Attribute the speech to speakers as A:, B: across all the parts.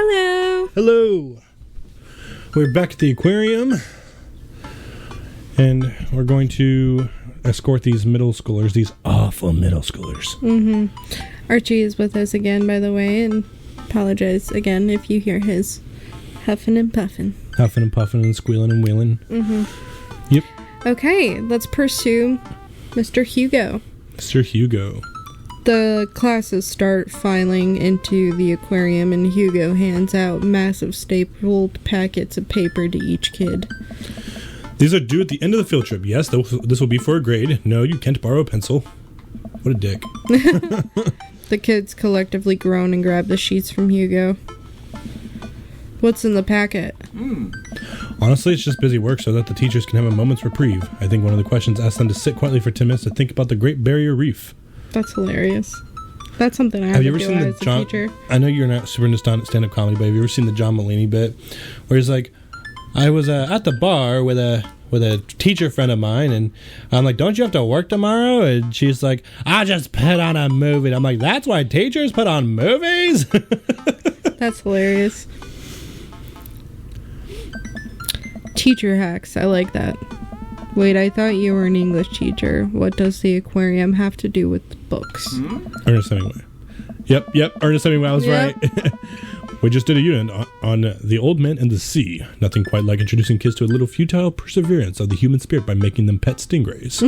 A: Hello.
B: Hello. We're back at the aquarium, and we're going to escort these middle schoolers, these awful middle schoolers.
A: Archie is with us again, by the way, and apologize again if you hear his huffing and puffing.
B: Huffing and puffing and squealing and wheeling. Yep.
A: Okay, let's pursue Mr. Hugo.
B: Mr. Hugo.
A: The classes start filing into the aquarium, and Hugo hands out massive stapled packets of paper to each kid.
B: These are due at the end of the field trip. Yes, this will be for a grade. No, you can't borrow a pencil. What a dick.
A: The kids collectively groan and grab the sheets from Hugo. What's in the packet?
B: Honestly, it's just busy work so that the teachers can have a moment's reprieve. I think one of the questions asks them to sit quietly for 10 minutes to think about the Great Barrier Reef.
A: That's hilarious. That's something I have to do as a teacher.
B: I know you're not super into stand-up comedy, but have you ever seen the John Mulaney bit where he's like, I was at the bar with a teacher friend of mine, and I'm like, don't you have to work tomorrow? And she's like, I just put on a movie. And I'm like, that's why teachers put on movies?
A: That's hilarious. Teacher hacks. I like that. Wait, I thought you were an English teacher. What does the aquarium have to do with books?
B: Ernest Hemingway. Yep. Ernest Hemingway. I was right. We just did a unit on The Old Man and the Sea. Nothing quite like introducing kids to a little futile perseverance of the human spirit by making them pet stingrays.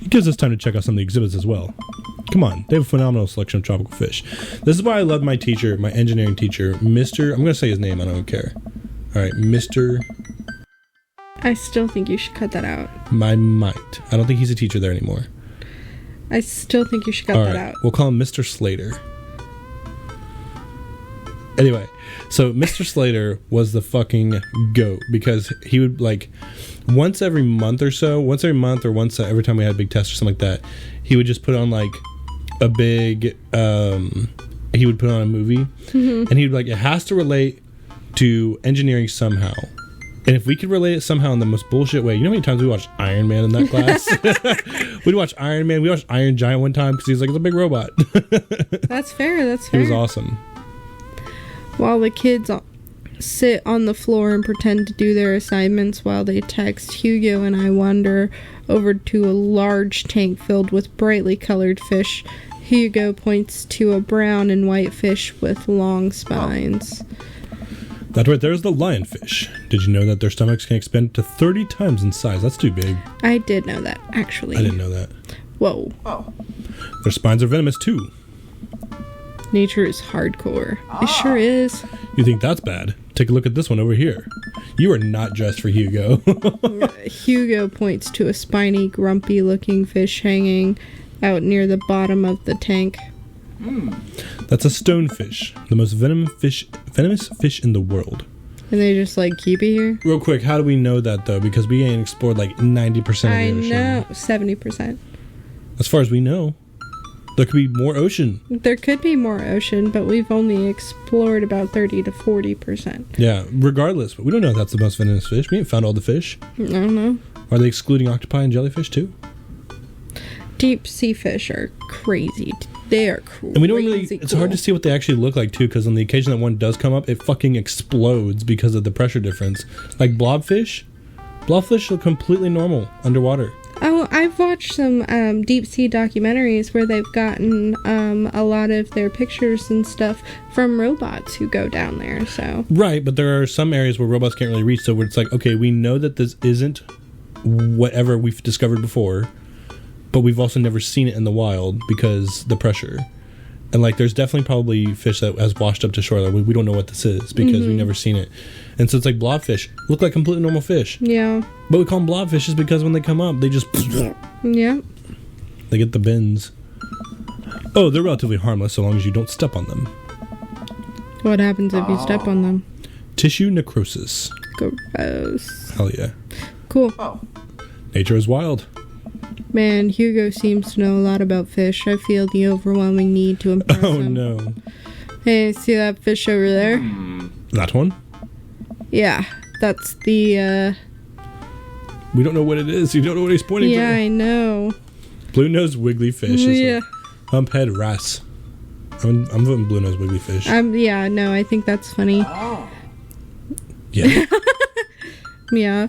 B: It gives us time to check out some of the exhibits as well. Come on, they have a phenomenal selection of tropical fish. This is why I love my teacher, my engineering teacher, Mr. I'm going to say his name, I don't care. All right, Mr.
A: I still think you should cut that out.
B: I might. I don't think he's a teacher there anymore.
A: I still think you should cut that out.
B: We'll call him Mr. Slater. Anyway, so Mr. Slater was the fucking goat because he would, like, once every month or once every time we had a big test or something like that, he would just put on, like, a big, he would put on a movie, and he'd be like, it has to relate to engineering somehow. And if we could relate it somehow in the most bullshit way, you know how many times we watched Iron Man in that class? We'd watch Iron Man. We watched Iron Giant one time because he was like, it's a big robot.
A: That's fair.
B: It was awesome.
A: While the kids sit on the floor and pretend to do their assignments while they text, Hugo and I wander over to a large tank filled with brightly colored fish. Hugo points to a brown and white fish with long spines.
B: That right there is the lionfish. Did you know that their stomachs can expand to 30 times in size? That's too big.
A: I did know that, actually.
B: I didn't know that.
A: Whoa.
B: Their spines are venomous, too.
A: Nature is hardcore. It sure is.
B: You think that's bad? Take a look at this one over here. You are not dressed for Hugo.
A: Hugo points to a spiny, grumpy-looking fish hanging out near the bottom of the tank.
B: That's a stonefish, the most venomous fish in the world.
A: And they just, like, keep it here?
B: Real quick, how do we know that, though? Because we ain't explored, like, 90% of the ocean.
A: I know, 70%.
B: As far as we know. There could be more ocean.
A: There could be more ocean, but we've only explored about 30 to 40%.
B: Yeah, regardless. But we don't know if that's the most venomous fish. We ain't found all the fish.
A: I don't know.
B: Are they excluding octopi and jellyfish, too?
A: Deep sea fish are crazy. They are crazy.
B: And we don't really... It's hard to see what they actually look like, too, because on the occasion that one does come up, it fucking explodes because of the pressure difference. Like blobfish. Blobfish look completely normal underwater.
A: Oh, I've watched some deep sea documentaries where they've gotten a lot of their pictures and stuff from robots who go down there, so...
B: Right, but there are some areas where robots can't really reach, so where it's like, okay, we know that this isn't whatever we've discovered before, but we've also never seen it in the wild because the pressure. And, like, there's definitely probably fish that has washed up to shore. Like, we don't know what this is because we've never seen it. And so it's like blobfish look like completely normal fish.
A: Yeah.
B: But we call them blobfishes because when they come up, they just...
A: Yeah.
B: They get the bends. Oh, they're relatively harmless so long as you don't step on them.
A: What happens if you step on them?
B: Tissue necrosis.
A: Gross.
B: Hell yeah.
A: Cool.
B: Nature is wild.
A: Man, Hugo seems to know a lot about fish. I feel the overwhelming need to impress him.
B: Oh, no.
A: Hey, see that fish over there?
B: That one?
A: Yeah, that's the,
B: We don't know what it is. You don't know what he's pointing to.
A: Yeah, I know.
B: Blue-nosed wiggly fish is
A: Yeah.
B: a humphead wrasse. I'm voting blue nose wiggly fish.
A: Yeah, no, I think that's funny.
B: Yeah.
A: Yeah.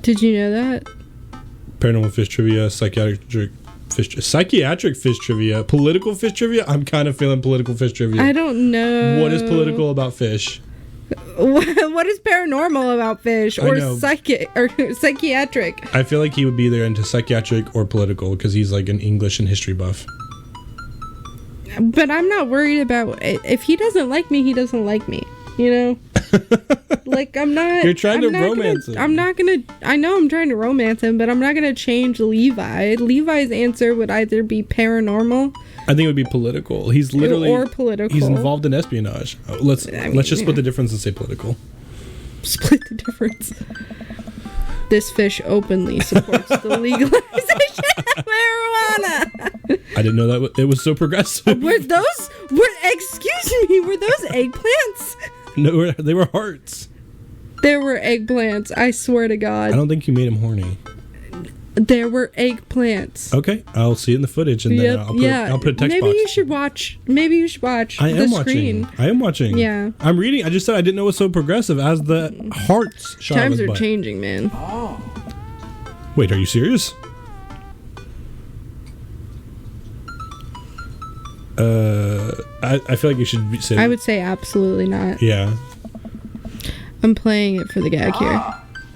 A: Did you know that?
B: Paranormal fish trivia, psychiatric fish trivia, political fish trivia. I'm kind of feeling political fish trivia.
A: I don't know.
B: What is political about fish?
A: What is paranormal about fish or psychiatric?
B: I feel like he would be either into psychiatric or political because he's like an English and history buff.
A: But I'm not worried about it. If he doesn't like me, he doesn't like me. You know? Like, I'm not...
B: You're trying to romance him.
A: I'm not gonna... I know I'm trying to romance him, but I'm not gonna change Levi. Levi's answer would either be paranormal...
B: I think it would be political. He's literally...
A: Or political.
B: He's involved in espionage. Let's just split the difference and say political.
A: Split the difference. This fish openly supports the legalization of marijuana.
B: I didn't know that it was so progressive.
A: Excuse me, were those eggplants?
B: No, they were hearts.
A: There were eggplants, I swear to God.
B: I don't think you made him horny.
A: There were eggplants.
B: Okay, I'll see it in the footage and then I'll put a text box.
A: Maybe you should watch the screen.
B: I am watching.
A: Yeah.
B: I'm reading. I just said I didn't know it was so progressive as the hearts shot.
A: Times are changing, man.
C: Oh.
B: Wait, are you serious? I feel like you should say...
A: I would say absolutely not.
B: Yeah.
A: I'm playing it for the gag here.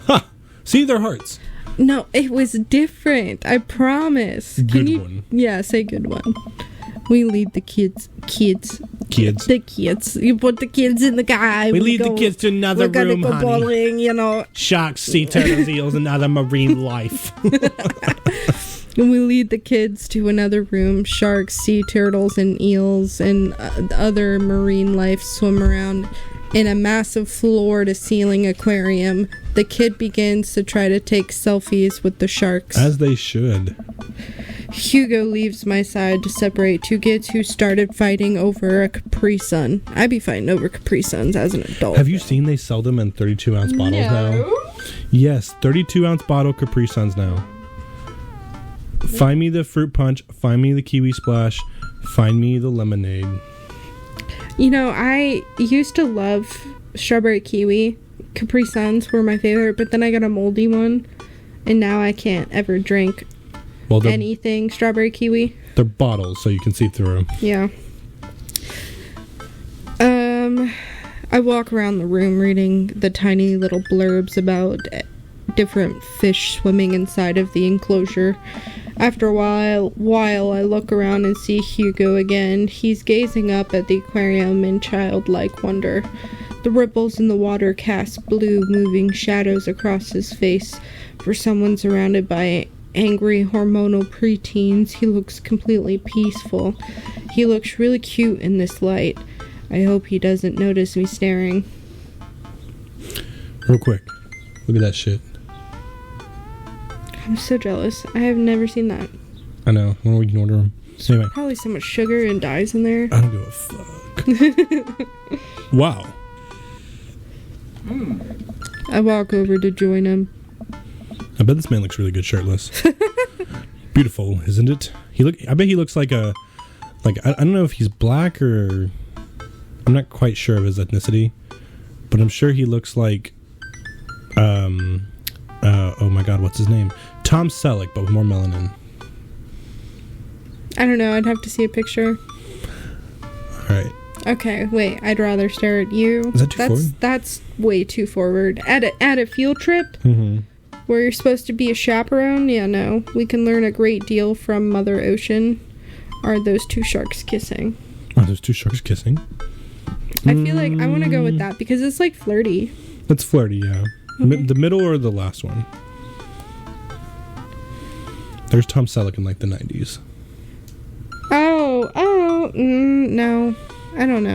B: Ha! See, they're hearts.
A: No, it was different. I promise.
B: Good one.
A: Yeah, say good one. We lead the kids. The kids. You put the kids in the guy.
B: We lead the kids to another room,
A: go
B: honey.
A: bowling, you know.
B: Sharks, sea turtles, eels, and other marine life.
A: And we lead the kids to another room. Sharks, sea turtles, and eels and other marine life swim around in a massive floor-to-ceiling aquarium. The kid begins to try to take selfies with the sharks.
B: As they should.
A: Hugo leaves my side to separate two kids who started fighting over a Capri Sun. I'd be fighting over Capri Suns as an adult.
B: Have you seen they sell them in 32-ounce bottles now? Yes, 32-ounce bottle Capri Suns now. Find me the fruit punch. Find me the kiwi splash. Find me the lemonade.
A: You know, I used to love strawberry kiwi. Capri Suns were my favorite, but then I got a moldy one, and now I can't ever drink anything strawberry kiwi.
B: They're bottles, so you can see through them.
A: Yeah. I walk around the room reading the tiny little blurbs about different fish swimming inside of the enclosure. After a while, I look around and see Hugo again. He's gazing up at the aquarium in childlike wonder. The ripples in the water cast blue, moving shadows across his face. For someone surrounded by angry, hormonal preteens, he looks completely peaceful. He looks really cute in this light. I hope he doesn't notice me staring.
B: Real quick, look at that shit.
A: I'm so jealous. I have never seen that.
B: I know. When we can order them. So anyway.
A: Probably so much sugar and dyes in there.
B: I don't give a fuck. Wow.
A: I walk over to join him.
B: I bet this man looks really good shirtless. Beautiful, isn't it? I bet he looks like I don't know if he's black or... I'm not quite sure of his ethnicity, but I'm sure he looks like oh my god, what's his name? Tom Selleck, but with more melanin.
A: I don't know, I'd have to see a picture.
B: Alright.
A: Okay, wait, I'd rather stare at you.
B: Is that too forward?
A: That's way too forward. At a field trip, where you're supposed to be a chaperone, yeah, no. We can learn a great deal from Mother Ocean. Are those two sharks kissing?
B: Are those two sharks kissing?
A: I feel like I want to go with that, because it's like flirty.
B: It's flirty, yeah. Okay. The middle or the last one? There's Tom Selleck in like the 90s.
A: No. I don't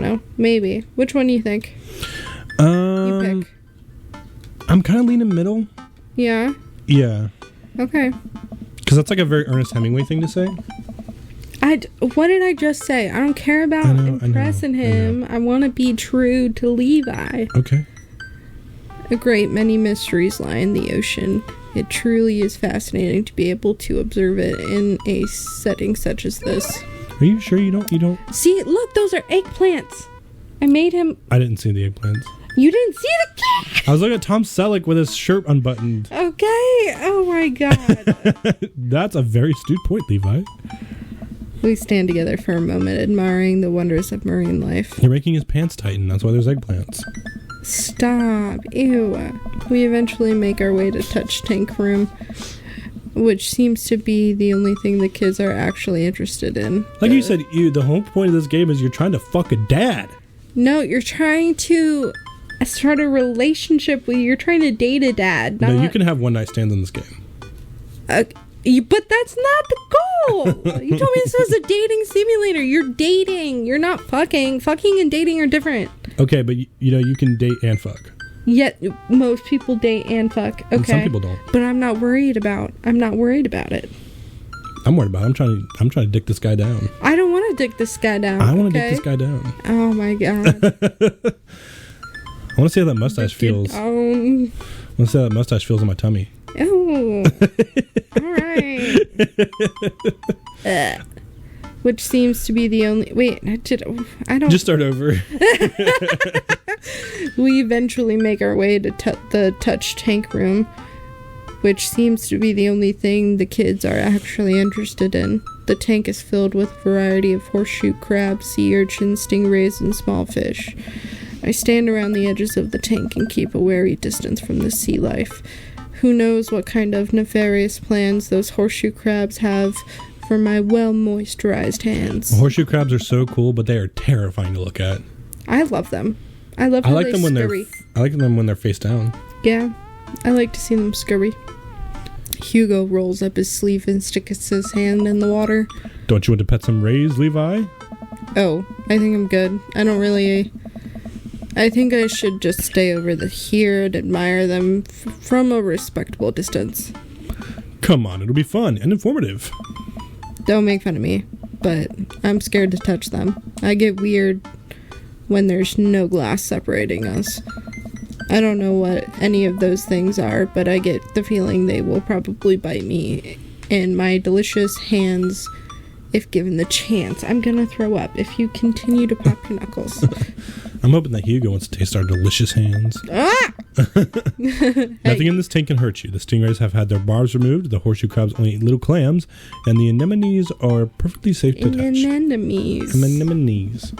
A: know. Maybe. Which one do you think? You pick.
B: I'm kind of leaning middle.
A: Yeah?
B: Yeah.
A: Okay.
B: Because that's like a very Ernest Hemingway thing to say.
A: What did I just say? I don't care about impressing him. I want to be true to Levi.
B: Okay.
A: A great many mysteries lie in the ocean. It truly is fascinating to be able to observe it in a setting such as this.
B: Are you sure you don't?
A: See, look, those are eggplants. I made him...
B: I didn't see the eggplants.
A: You didn't see the cat?
B: I was looking at Tom Selleck with his shirt unbuttoned.
A: Okay. Oh, my God.
B: That's a very astute point, Levi.
A: We stand together for a moment, admiring the wonders of marine life.
B: You're making his pants tighten. That's why there's eggplants.
A: Stop. Ew. We eventually make our way to Touch Tank Room, which seems to be the only thing the kids are actually interested in.
B: Like you said, the whole point of this game is you're trying to fuck a dad.
A: No, you're trying to start a relationship with... You're trying to date a dad.
B: No, you can have one night stands in this game.
A: But that's not the goal. You told me this was a dating simulator. You're dating. You're not fucking. Fucking and dating are different.
B: Okay, but you can date and fuck.
A: Yet most people date and fuck. Okay.
B: And some people don't.
A: But I'm not worried about it.
B: I'm worried about it. I'm trying to dick this guy down.
A: I don't want to dick this guy down.
B: I want to dick this guy down.
A: Oh my God.
B: I want to see how that mustache feels. I want to see how that mustache feels in my tummy.
A: Oh. All right. Which seems to be the only... Wait, I don't...
B: Just start over.
A: We eventually make our way to the Touch Tank Room, which seems to be the only thing the kids are actually interested in. The tank is filled with a variety of horseshoe crabs, sea urchins, stingrays, and small fish. I stand around the edges of the tank and keep a wary distance from the sea life. Who knows what kind of nefarious plans those horseshoe crabs have for my well-moisturized hands.
B: Horseshoe crabs are so cool, but they are terrifying to look at.
A: I love them. I love how
B: I like them when they're face down.
A: Yeah, I like to see them scurry. Hugo rolls up his sleeve and sticks his hand in the water.
B: Don't you want to pet some rays, Levi?
A: Oh, I think I'm good. I think I should just stay over here and admire them from a respectable distance.
B: Come on, it'll be fun and informative.
A: Don't make fun of me, but I'm scared to touch them. I get weird when there's no glass separating us. I don't know what any of those things are, but I get the feeling they will probably bite me in my delicious hands if given the chance. I'm gonna throw up if you continue to pop your knuckles.
B: I'm hoping that Hugo wants to taste our delicious hands.
A: Ah!
B: Nothing in this tank can hurt you. The stingrays have had their barbs removed, the horseshoe crabs only eat little clams, and the anemones are perfectly safe to touch. Anemones.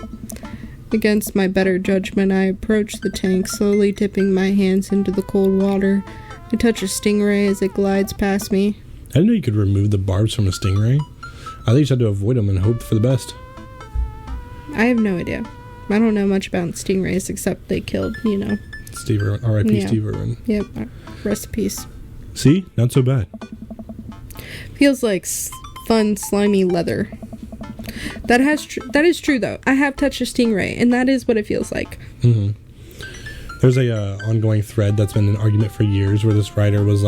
A: Against my better judgment, I approach the tank, slowly dipping my hands into the cold water. I touch a stingray as it glides past me.
B: I didn't know you could remove the barbs from a stingray. I think you just had to avoid them and hope for the best.
A: I have no idea. I don't know much about stingrays except they killed,
B: Steve Irwin. R.I.P. Steve Irwin.
A: Yep. Rest in peace.
B: See? Not so bad.
A: Feels like fun, slimy leather. That is true, though. I have touched a stingray, and that is what it feels like.
B: Mm-hmm. There's a ongoing thread that's been an argument for years where this writer was,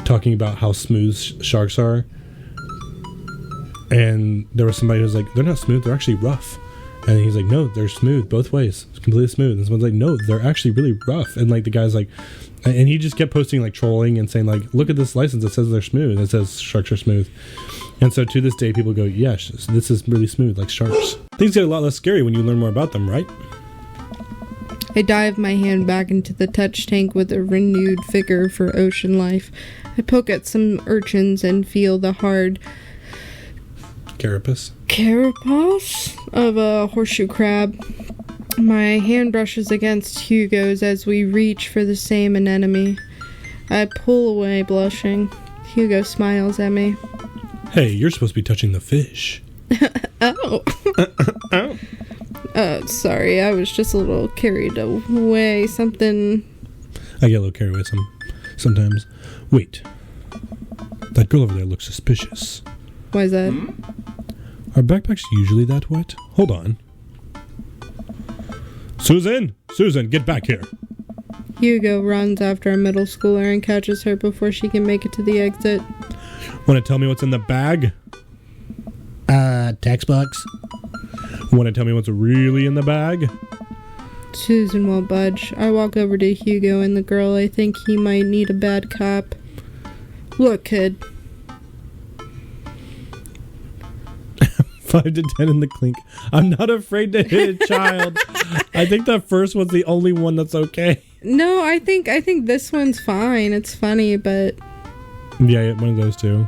B: talking about how smooth sharks are. And there was somebody who was like, they're not smooth, they're actually rough. And he's like, no, they're smooth both ways. It's completely smooth. And someone's like, no, they're actually really rough. And the guy's like, and he just kept posting trolling and saying look at this license, it says they're smooth. It says sharks are smooth. And so to this day, people go, yes, this is really smooth like sharks. Things get a lot less scary when you learn more about them, right?
A: I dive my hand back into the touch tank with a renewed vigor for ocean life. I poke at some urchins and feel the hard carapace of a horseshoe crab. My hand brushes against Hugo's as we reach for the same anemone. I pull away, blushing. Hugo smiles at me.
B: Hey, you're supposed to be touching the fish.
A: Oh. Sorry, I was just a little carried away. Something...
B: I get a little carried away sometimes. Wait. That girl over there looks suspicious.
A: Why is that?
B: Are backpacks usually that wet? Hold on. Susan, get back here.
A: Hugo runs after a middle schooler and catches her before she can make it to the exit.
B: Want to tell me what's in the bag?
C: Textbooks.
B: Want to tell me what's really in the bag?
A: Susan won't budge. I walk over to Hugo and the girl. I think he might need a bad cop. Look, kid.
B: 5 to 10 in the clink. I'm not afraid to hit a child. I think that first one's the only one that's okay.
A: No, I think this one's fine. It's funny, but...
B: Yeah, one of those two.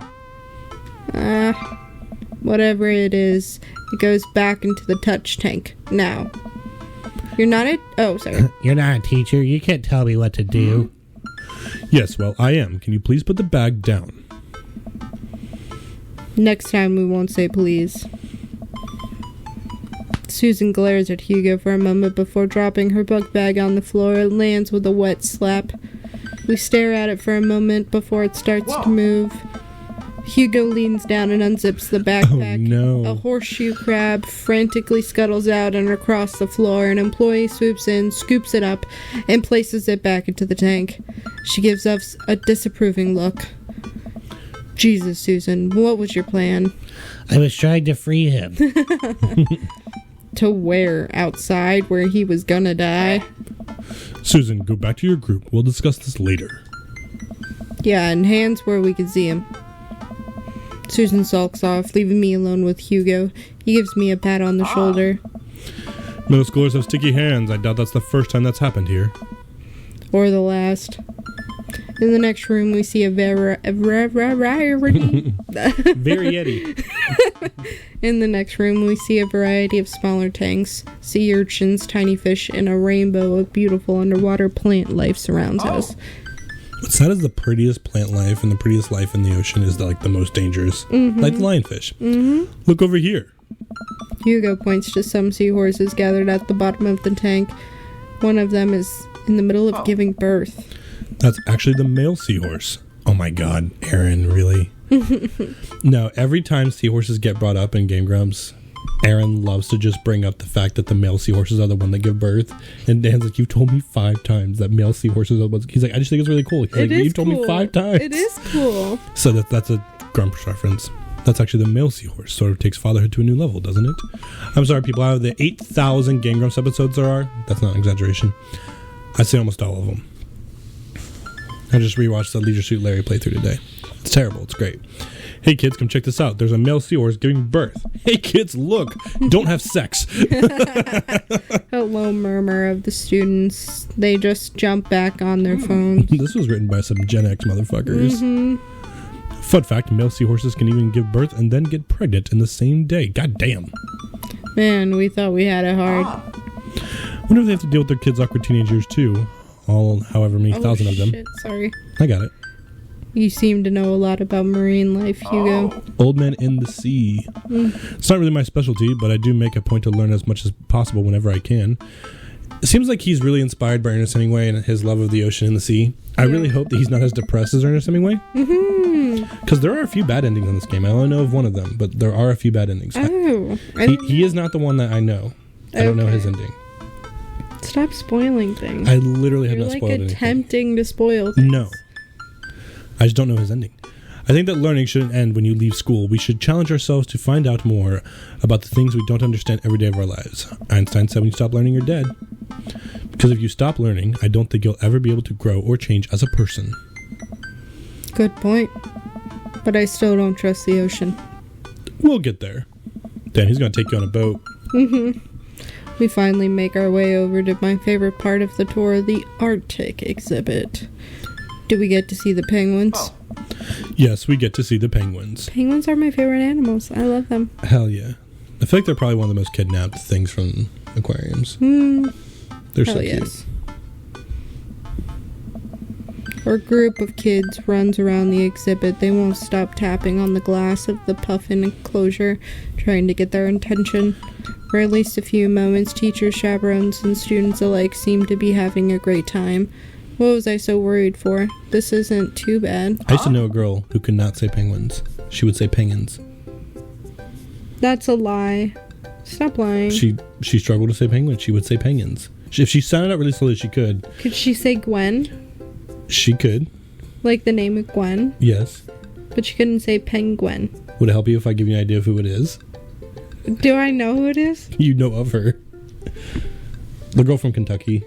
A: Whatever it is, it goes back into the touch tank. Now. You're not a... Oh, sorry.
C: You're not a teacher. You can't tell me what to do.
B: Yes, well, I am. Can you please put the bag down?
A: Next time we won't say please. Susan glares at Hugo for a moment before dropping her book bag on the floor and lands with a wet slap. We stare at it for a moment before it starts to move. Hugo leans down and unzips the backpack.
B: Oh, no.
A: A horseshoe crab frantically scuttles out and across the floor. An employee swoops in, scoops it up, and places it back into the tank. She gives us a disapproving look. Jesus, Susan, what was your plan?
C: I was trying to free him.
A: To where? Outside, where he was gonna die?
B: Susan, go back to your group. We'll discuss this later.
A: Yeah, and hands where we can see him. Susan sulks off, leaving me alone with Hugo. He gives me a pat on the shoulder.
B: Middle schoolers have sticky hands. I doubt that's the first time that's happened here.
A: Or the last. In the next room, we see a variety. In the next room, we see a variety of smaller tanks, sea urchins, tiny fish, and a rainbow of beautiful underwater plant life surrounds us.
B: What's sad is the prettiest plant life and the prettiest life in the ocean is like the most dangerous. Mm-hmm. Like the lionfish. Mm-hmm. Look over here.
A: Hugo points to some seahorses gathered at the bottom of the tank. One of them is in the middle of giving birth.
B: That's actually the male seahorse. Oh my god, Aaron, really? No, every time seahorses get brought up in Game Grumps, Aaron loves to just bring up the fact that the male seahorses are the one that give birth. And Dan's like, you told me 5 times that male seahorses are the ones. He's like, I just think it's really cool. He's like, you've told me 5 times.
A: It is cool.
B: So that's a Grumps reference. That's actually the male seahorse. Sort of takes fatherhood to a new level, doesn't it? I'm sorry, people. Out of the 8,000 Game Grumps episodes there are, that's not an exaggeration, I'd say almost all of them. I just rewatched the Leisure Suit Larry playthrough today. It's terrible. It's great. Hey kids, come check this out. There's a male seahorse giving birth. Hey kids, look. Don't have sex.
A: A low murmur of the students. They just jump back on their phones.
B: This was written by some Gen X motherfuckers. Mm-hmm. Fun fact, male seahorses can even give birth and then get pregnant in the same day. God damn.
A: Man, we thought we had it hard.
B: Wonder if they have to deal with their kids' awkward teenage years too. All however many thousand of them.
A: Shit, sorry.
B: I got it.
A: You seem to know a lot about marine life, Hugo.
B: Old men in the sea. It's not really my specialty, but I do make a point to learn as much as possible whenever I can. It seems like he's really inspired by Ernest Hemingway and his love of the ocean and the sea. I really hope that he's not as depressed as Ernest Hemingway. Because there are a few bad endings in this game. I only know of one of them, but there are a few bad endings.
A: Oh.
B: He is not the one that I know. I don't know his ending.
A: Stop spoiling things.
B: I literally have not spoiled anything.
A: You're like attempting to spoil things.
B: No. I just don't know his ending. I think that learning shouldn't end when you leave school. We should challenge ourselves to find out more about the things we don't understand every day of our lives. Einstein said when you stop learning, you're dead. Because if you stop learning, I don't think you'll ever be able to grow or change as a person.
A: Good point. But I still don't trust the ocean.
B: We'll get there. Dan, he's going to take you on a boat.
A: Mm-hmm. We finally make our way over to my favorite part of the tour, the Arctic exhibit. Do we get to see the penguins?
B: Yes, we get to see the penguins.
A: Penguins are my favorite animals. I love them.
B: Hell yeah. I feel like they're probably one of the most kidnapped things from aquariums. They're so cute.
A: Our group of kids runs around the exhibit. They won't stop tapping on the glass of the puffin enclosure, trying to get their attention. For at least a few moments, teachers, chaperones, and students alike seem to be having a great time. What was I so worried for? This isn't too bad.
B: I used to know a girl who could not say penguins. She would say penguins.
A: That's a lie. Stop lying.
B: She struggled to say penguins. She would say penguins. If she sounded out really slowly, she could.
A: Could she say Gwen?
B: She could.
A: Like the name of Gwen?
B: Yes.
A: But she couldn't say penguin.
B: Would it help you if I give you an idea of who it is?
A: Do I know who it is?
B: You know of her. The girl from Kentucky.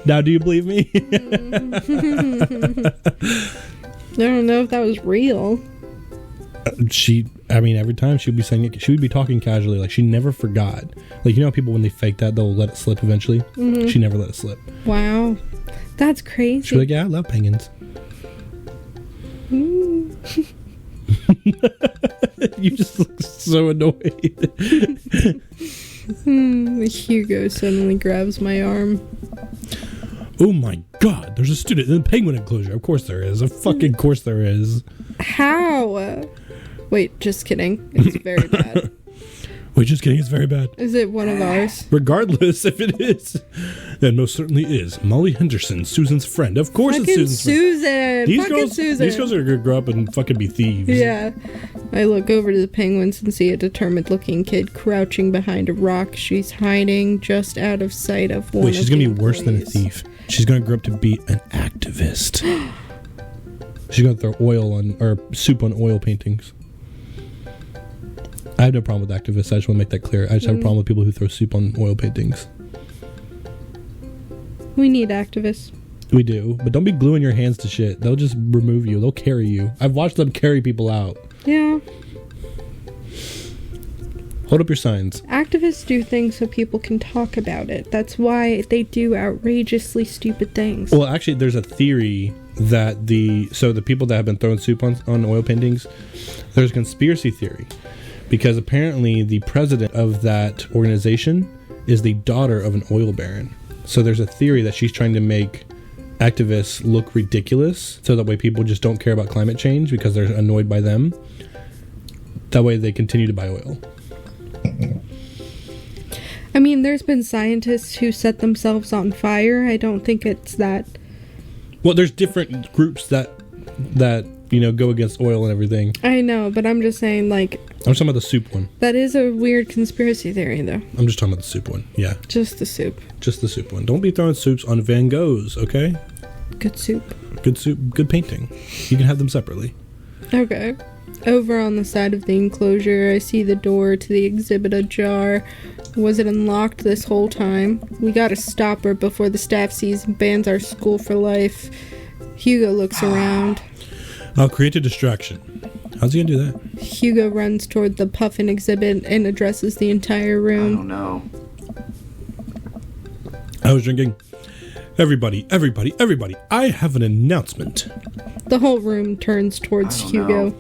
B: Now, do you believe me?
A: I don't know if that was real.
B: Every time she would be saying it, she would be talking casually, like she never forgot. Like, you know how people, when they fake that, they'll let it slip eventually? Mm-hmm. She never let it slip.
A: Wow. That's crazy.
B: She's like, yeah, I love penguins. You just look so annoyed.
A: Hugo suddenly grabs my arm.
B: Oh my god, there's a student in the penguin enclosure. Of course there is. Of fucking course there is.
A: How? Wait, just kidding. It's very bad.
B: Wait, just kidding. It's very bad.
A: Is it one of ours?
B: Regardless if it is. It most certainly is. Molly Henderson, Susan's friend. Of course
A: fucking
B: it's Susan's friend.
A: Susan.
B: These girls are going to grow up and fucking be thieves.
A: Yeah. I look over to the penguins and see a determined-looking kid crouching behind a rock. She's hiding just out of sight of one.
B: Wait, she's going to be worse than a thief. She's going to grow up to be an activist. She's going to throw oil on, or soup on oil paintings. I have no problem with activists. I just want to make that clear. I just have a problem with people who throw soup on oil paintings.
A: We need activists.
B: We do. But don't be gluing your hands to shit. They'll just remove you. They'll carry you. I've watched them carry people out.
A: Yeah.
B: Hold up your signs.
A: Activists do things so people can talk about it. That's why they do outrageously stupid things.
B: Well, actually, there's a theory that the people that have been throwing soup on oil paintings, there's a conspiracy theory. Because apparently the president of that organization is the daughter of an oil baron. So there's a theory that she's trying to make activists look ridiculous, so that way people just don't care about climate change because they're annoyed by them. That way they continue to buy oil.
A: I mean, there's been scientists who set themselves on fire. I don't think it's that.
B: Well, there's different groups that go against oil and everything.
A: I know, but I'm just saying, like...
B: I'm just talking about the soup one.
A: That is a weird conspiracy theory, though.
B: I'm just talking about the soup one, yeah.
A: Just the soup.
B: Just the soup one. Don't be throwing soups on Van Goghs, okay?
A: Good soup.
B: Good soup, good painting. You can have them separately.
A: Okay. Over on the side of the enclosure, I see the door to the exhibit ajar. Was it unlocked this whole time? We gotta stop her before the staff sees and bans our school for life. Hugo looks around.
B: I'll create a distraction. How's he gonna do that?
A: Hugo runs toward the puffin exhibit and addresses the entire room.
D: I don't know.
B: I was drinking. Everybody, I have an announcement.
A: The whole room turns towards Hugo.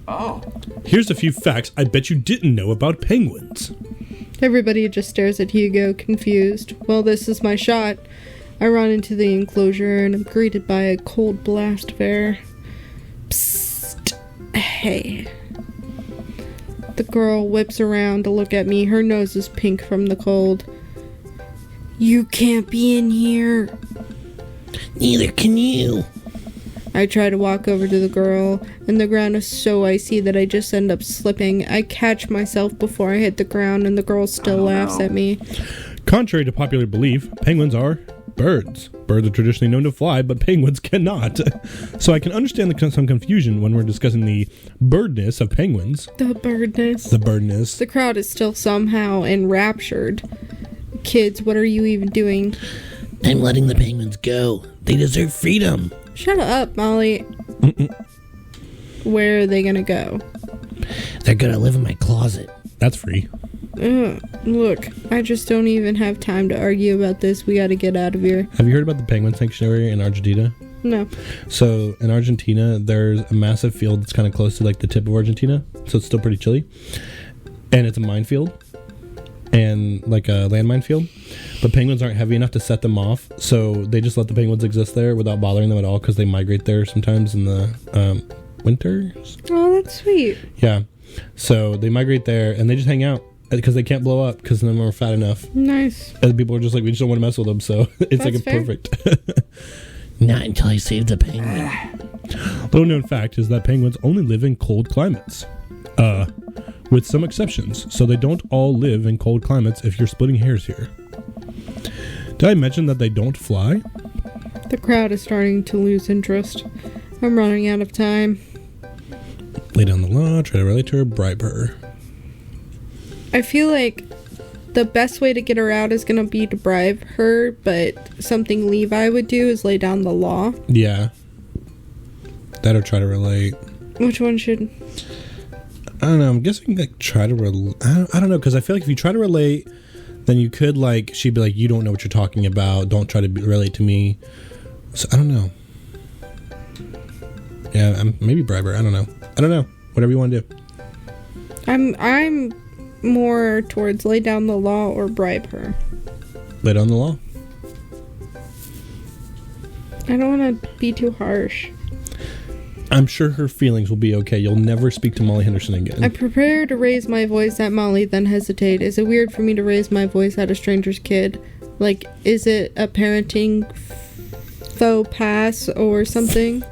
D: Oh.
B: Here's a few facts I bet you didn't know about penguins.
A: Everybody just stares at Hugo, confused. Well, this is my shot. I run into the enclosure and am greeted by a cold blast of air. Psst. Hey. The girl whips around to look at me. Her nose is pink from the cold. You can't be in here.
C: Neither can you.
A: I try to walk over to the girl, and the ground is so icy that I just end up slipping. I catch myself before I hit the ground, and the girl still laughs at me.
B: Contrary to popular belief, penguins are birds. Birds are traditionally known to fly, but penguins cannot. So I can understand some confusion when we're discussing the birdness of penguins.
A: The birdness.
B: The birdness.
A: The crowd is still somehow enraptured. Kids, what are you even doing?
C: I'm letting the penguins go. They deserve freedom.
A: Shut up, Molly. Where are they gonna go?
C: They're gonna live in my closet.
B: That's free.
A: Look, I just don't even have time to argue about this. We gotta get out of here.
B: Have you heard about the penguin sanctuary in Argentina?
A: No.
B: So in Argentina, there's a massive field that's kind of close to like the tip of Argentina, so it's still pretty chilly, and it's a minefield and like a landmine field, but penguins aren't heavy enough to set them off, so they just let the penguins exist there without bothering them at all, because they migrate there sometimes in the winters.
A: Oh, that's sweet.
B: Yeah, so they migrate there and they just hang out because they can't blow up because none of them are fat enough.
A: Nice.
B: And people are just like, we just don't want to mess with them, so it's
A: That's
B: like
A: fair.
B: perfect.
C: Not until I save the penguin.
B: Little known fact is that penguins only live in cold climates. With some exceptions, so they don't all live in cold climates if you're splitting hairs here. Did I mention that they don't fly?
A: The crowd is starting to lose interest. I'm running out of time.
B: Lay down the law, try to relate to her, bribe her.
A: I feel like the best way to get her out is going to be to bribe her, but something Levi would do is lay down the law.
B: Yeah. That or try to relate.
A: Which one should...
B: I don't know. I'm guessing like try to relate. I don't know, because I feel like if you try to relate, then you could like she'd be like, you don't know what you're talking about. Don't try to relate to me. So I don't know. Yeah, maybe bribe her. I don't know. Whatever you want to do.
A: I'm more towards lay down the law or bribe her.
B: Lay down the law.
A: I don't want to be too harsh.
B: I'm sure her feelings will be okay. You'll never speak to Molly Henderson again.
A: I prepare to raise my voice at Molly, then hesitate. Is it weird for me to raise my voice at a stranger's kid? Like, is it a parenting faux pas or something?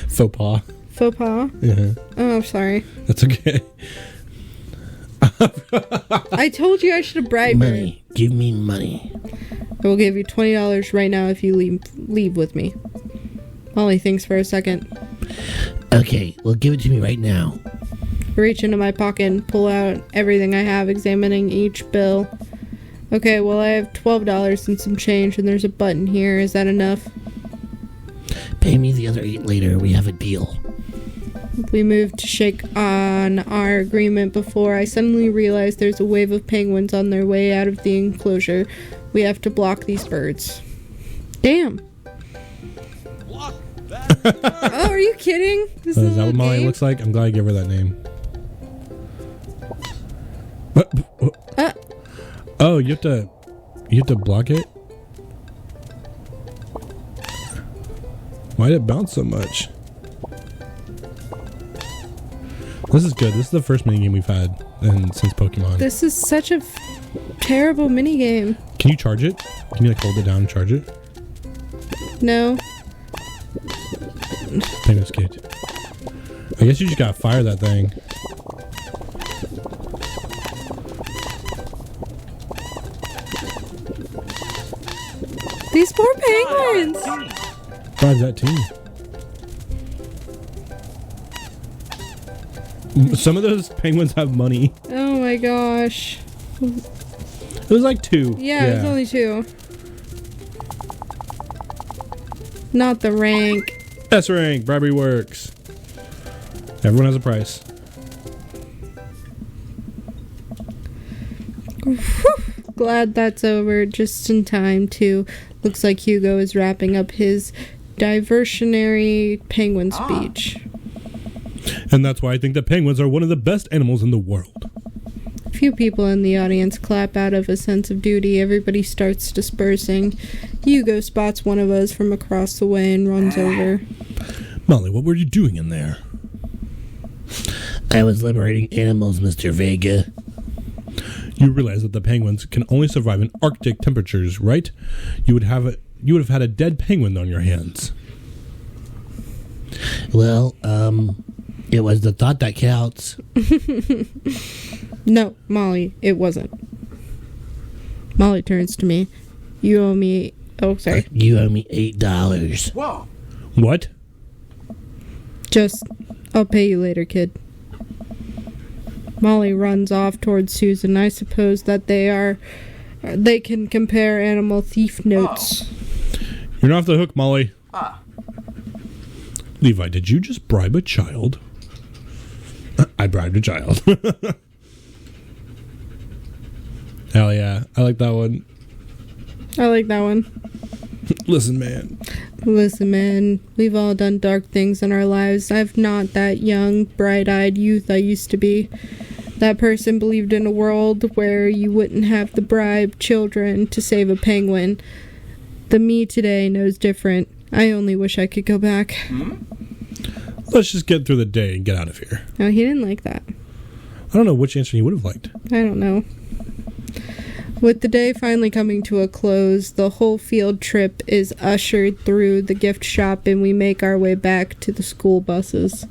B: Faux pas.
A: Faux pas?
B: Yeah.
A: Oh, sorry.
B: That's okay.
A: I told you I should have bribed her.
C: Money. Give me money.
A: I will give you $20 right now if you leave with me. Molly thinks for a second.
C: Okay, well, give it to me right now.
A: I reach into my pocket and pull out everything I have, examining each bill. Okay, well, I have $12 and some change, and there's a button here. Is that enough?
C: Pay me the other 8 later. We have a deal.
A: We moved to shake on our agreement before I suddenly realized there's a wave of penguins on their way out of the enclosure. We have to block these birds. Damn. Oh, are you kidding? This
B: Is that what Molly
A: game?
B: looks like? I'm glad I gave her that name. Oh, you have to block it? Why did it bounce so much? This is good. This is the first minigame we've had since Pokemon.
A: This is such a terrible minigame.
B: Can you charge it? Can you like hold it down and charge it?
A: No.
B: Penguin skate. I guess you just gotta fire that thing.
A: These poor penguins.
B: Bribe that team. Some of those penguins have money.
A: Oh my gosh.
B: It was like 2.
A: Yeah, it was only 2. Not the rank.
B: S rank. Bribery works. Everyone has a price.
A: Glad that's over. Just in time, too. Looks like Hugo is wrapping up his diversionary penguin speech.
B: And that's why I think that penguins are one of the best animals in the world.
A: Few people in the audience clap out of a sense of duty. Everybody starts dispersing. Hugo spots one of us from across the way and runs over.
B: Molly, what were you doing in there?
C: I was liberating animals, Mr. Vega.
B: You realize that the penguins can only survive in Arctic temperatures, right? You would have had a dead penguin on your hands.
C: Well, it was the thought that counts.
A: No, Molly, it wasn't. Molly turns to me. You owe me... Oh, sorry.
C: You owe me $8.
D: Whoa.
B: What?
A: Just, I'll pay you later, kid. Molly runs off towards Susan. I suppose that they can compare animal thief notes.
B: You're not off the hook, Molly.
D: Ah.
B: Levi, did you just bribe a child? I bribed a child. Hell yeah. I like that one.
A: I like that one.
B: Listen, man.
A: Listen, man, we've all done dark things in our lives. I'm not that young, bright-eyed youth I used to be. That person believed in a world where you wouldn't have to bribe children to save a penguin. The me today knows different. I only wish I could go back.
B: Let's just get through the day and get out of here.
A: No, he didn't like that.
B: I don't know which answer he would have liked.
A: I don't know. With the day finally coming to a close, the whole field trip is ushered through the gift shop and we make our way back to the school buses.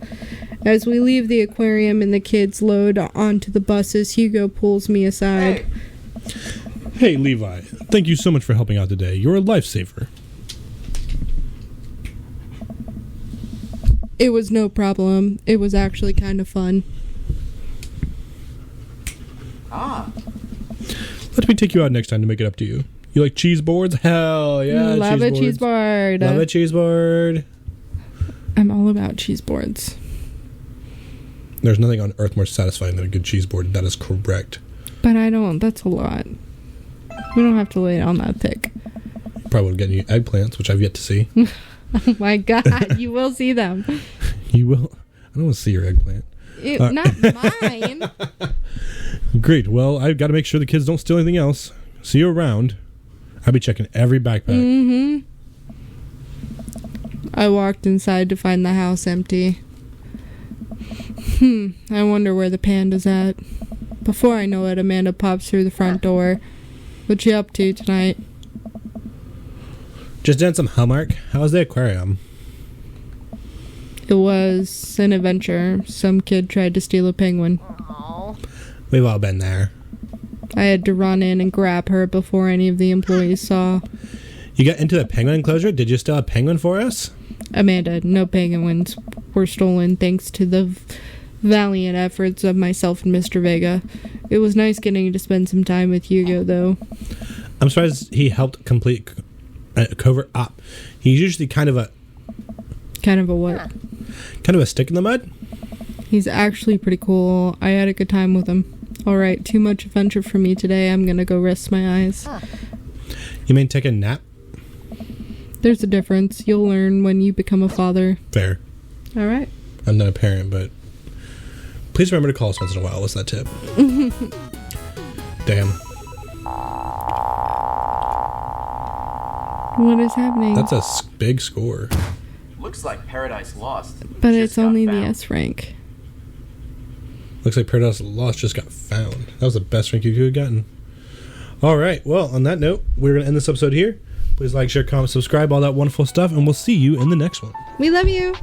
A: As we leave the aquarium and the kids load onto the buses, Hugo pulls me aside.
B: Hey, Levi. Thank you so much for helping out today. You're a lifesaver.
A: It was no problem. It was actually kind of fun.
D: Ah.
B: me take you out next time to make it up to you. You like cheese boards? Hell yeah.
A: Love a cheese board.
B: Love a cheese board.
A: I'm all about cheese boards.
B: There's nothing on earth more satisfying than a good cheese board. That is correct.
A: But I don't. That's a lot. We don't have to lay it on that thick.
B: Probably won't get any eggplants, which I've yet to see.
A: Oh my God. You will see them.
B: You will? I don't want to see your eggplant.
A: Ew, not mine.
B: Great. Well, I've got to make sure the kids don't steal anything else. See you around. I'll be checking every backpack.
A: Mm-hmm. I walked inside to find the house empty. I wonder where the panda's at. Before I know it, Amanda pops through the front door. What you up to tonight?
B: Just done some homework. How was the aquarium?
A: It was an adventure. Some kid tried to steal a penguin.
B: We've all been there.
A: I had to run in and grab her before any of the employees saw.
B: You got into a penguin enclosure? Did you steal a penguin for us?
A: Amanda, no penguins were stolen thanks to the valiant efforts of myself and Mr. Vega. It was nice getting to spend some time with Hugo, though.
B: I'm surprised he helped complete a covert op. He's usually kind of a
A: what?
B: Kind of a stick in the mud?
A: He's actually pretty cool. I had a good time with him. Alright, too much adventure for me today. I'm gonna go rest my eyes.
B: You mean take a nap?
A: There's a difference. You'll learn when you become a father.
B: Fair.
A: Alright.
B: I'm not a parent, but please remember to call us once in a while. What's that tip? Damn.
A: What is happening?
B: That's a big score.
D: Looks like Paradise Lost.
A: But it's only the S rank.
B: Looks like Paradise Lost just got found. That was the best rank you could have gotten. All right. Well, on that note, we're going to end this episode here. Please like, share, comment, subscribe, all that wonderful stuff, and we'll see you in the next one.
A: We love you.